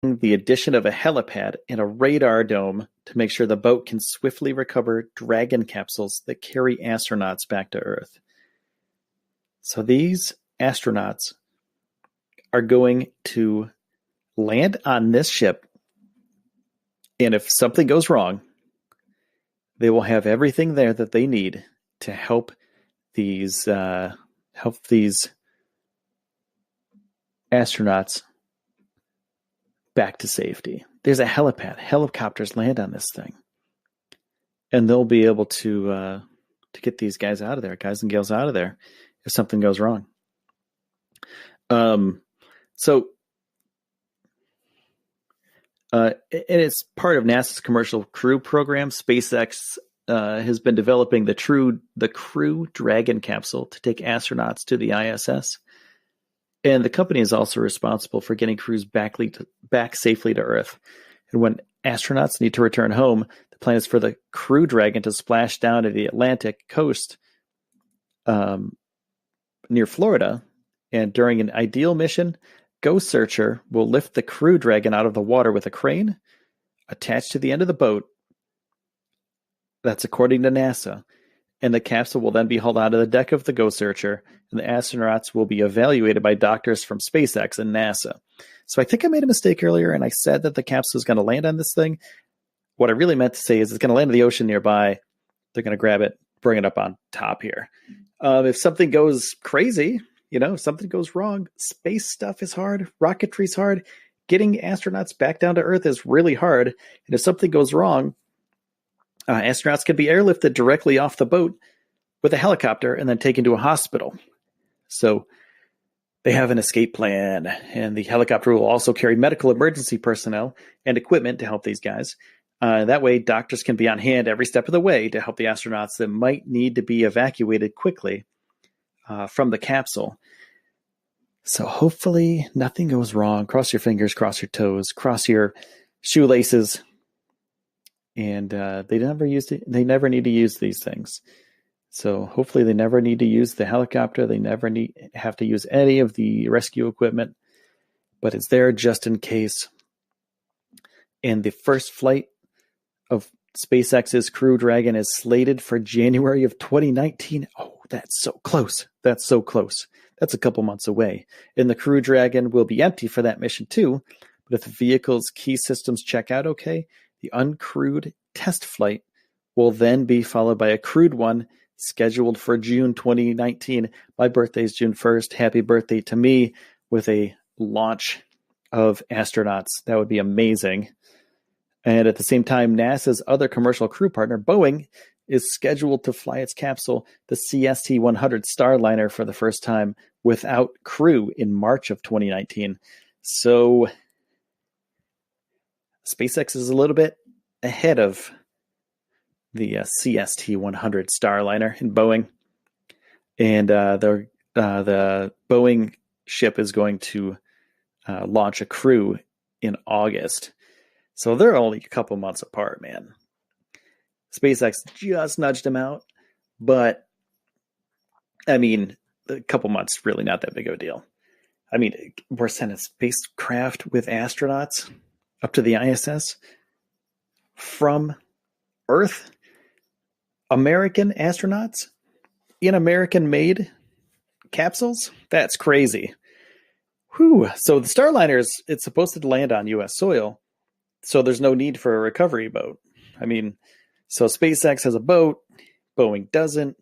the addition of a helipad and a radar dome to make sure the boat can swiftly recover Dragon capsules that carry astronauts back to Earth. So these astronauts are going to land on this ship, and if something goes wrong, they will have everything there that they need to help these astronauts back to safety. There's a helipad. Helicopters land on this thing, and they'll be able to get these guys out of there, guys and gals out of there, if something goes wrong. And it's part of NASA's Commercial Crew Program. SpaceX has been developing the Crew Dragon capsule to take astronauts to the ISS. And the company is also responsible for getting crews back safely to Earth. And when astronauts need to return home, the plan is for the Crew Dragon to splash down to the Atlantic coast near Florida. And during an ideal mission, Ghost Searcher will lift the Crew Dragon out of the water with a crane attached to the end of the boat. That's according to NASA. And the capsule will then be hauled onto the deck of the Ghost Searcher, and the astronauts will be evaluated by doctors from SpaceX and NASA. So I think I made a mistake earlier, and I said that the capsule is going to land on this thing. What I really meant to say is it's going to land in the ocean nearby. They're going to grab it, bring it up on top here. If something goes crazy, if something goes wrong, space stuff is hard. Rocketry is hard. Getting astronauts back down to Earth is really hard. And if something goes wrong, astronauts can be airlifted directly off the boat with a helicopter and then taken to a hospital. So they have an escape plan, and the helicopter will also carry medical emergency personnel and equipment to help these guys. That way, doctors can be on hand every step of the way to help the astronauts that might need to be evacuated quickly from the capsule. So hopefully nothing goes wrong. Cross your fingers, cross your toes, cross your shoelaces. And they never need to use these things. So hopefully they never need to use the helicopter. They never have to use any of the rescue equipment, but it's there just in case. And the first flight of SpaceX's Crew Dragon is slated for January of 2019. Oh, that's so close. That's so close. That's a couple months away. And the Crew Dragon will be empty for that mission too. But if the vehicle's key systems check out okay, the uncrewed test flight will then be followed by a crewed one scheduled for June 2019. My birthday is June 1st. Happy birthday to me, with a launch of astronauts. That would be amazing. And at the same time, NASA's other commercial crew partner, Boeing, is scheduled to fly its capsule, the CST-100 Starliner, for the first time without crew in March of 2019. So SpaceX is a little bit ahead of the CST-100 Starliner in Boeing. And the Boeing ship is going to launch a crew in August. So they're only a couple months apart, man. SpaceX just nudged them out. But, I mean, a couple months, really not that big of a deal. I mean, we're sending spacecraft with astronauts up to the ISS from Earth. American astronauts in American-made capsules? That's crazy. Whew. So the Starliner, it's supposed to land on U.S. soil, so there's no need for a recovery boat. I mean, so SpaceX has a boat, Boeing doesn't.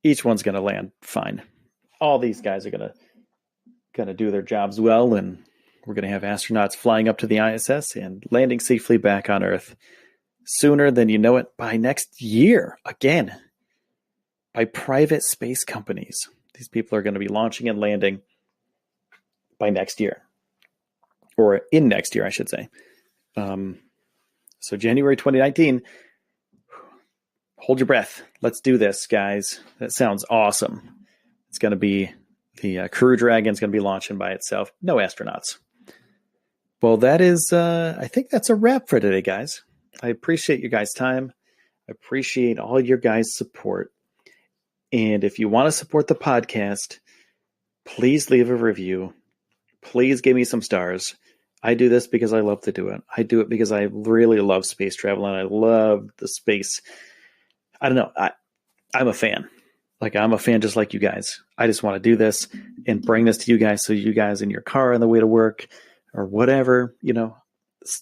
Each one's going to land fine. All these guys are going to do their jobs well, and we're going to have astronauts flying up to the ISS and landing safely back on Earth sooner than you know it, by next year. Again, by private space companies. These people are going to be launching and landing by next year. Or in next year, I should say. So January 2019, hold your breath. Let's do this, guys. That sounds awesome. It's going to be the Crew Dragon's going to be launching by itself. No astronauts. Well, that is, I think that's a wrap for today, guys. I appreciate you guys' time. I appreciate all your guys' support. And if you want to support the podcast, please leave a review. Please give me some stars. I do this because I love to do it. I do it because I really love space travel and I love the space. I don't know. I'm a fan. Like, I'm a fan just like you guys. I just want to do this and bring this to you guys so you guys in your car on the way to work or whatever,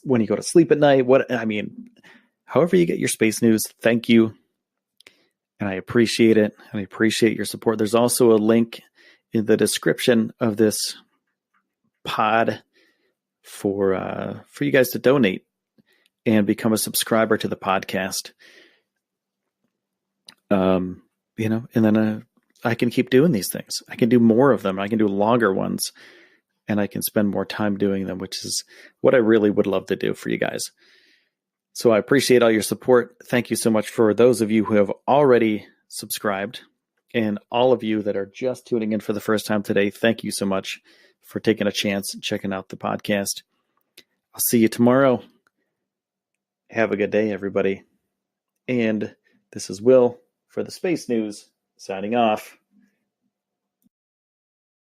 when you go to sleep at night, however you get your space news, thank you. And I appreciate it. And I appreciate your support. There's also a link in the description of this pod for you guys to donate and become a subscriber to the podcast. And then I can keep doing these things. I can do more of them. I can do longer ones, and I can spend more time doing them, which is what I really would love to do for you guys. So I appreciate all your support. Thank you so much for those of you who have already subscribed, and all of you that are just tuning in for the first time today. Thank you so much for taking a chance and checking out the podcast. I'll see you tomorrow. Have a good day, everybody. And this is Will for the Space News, signing off.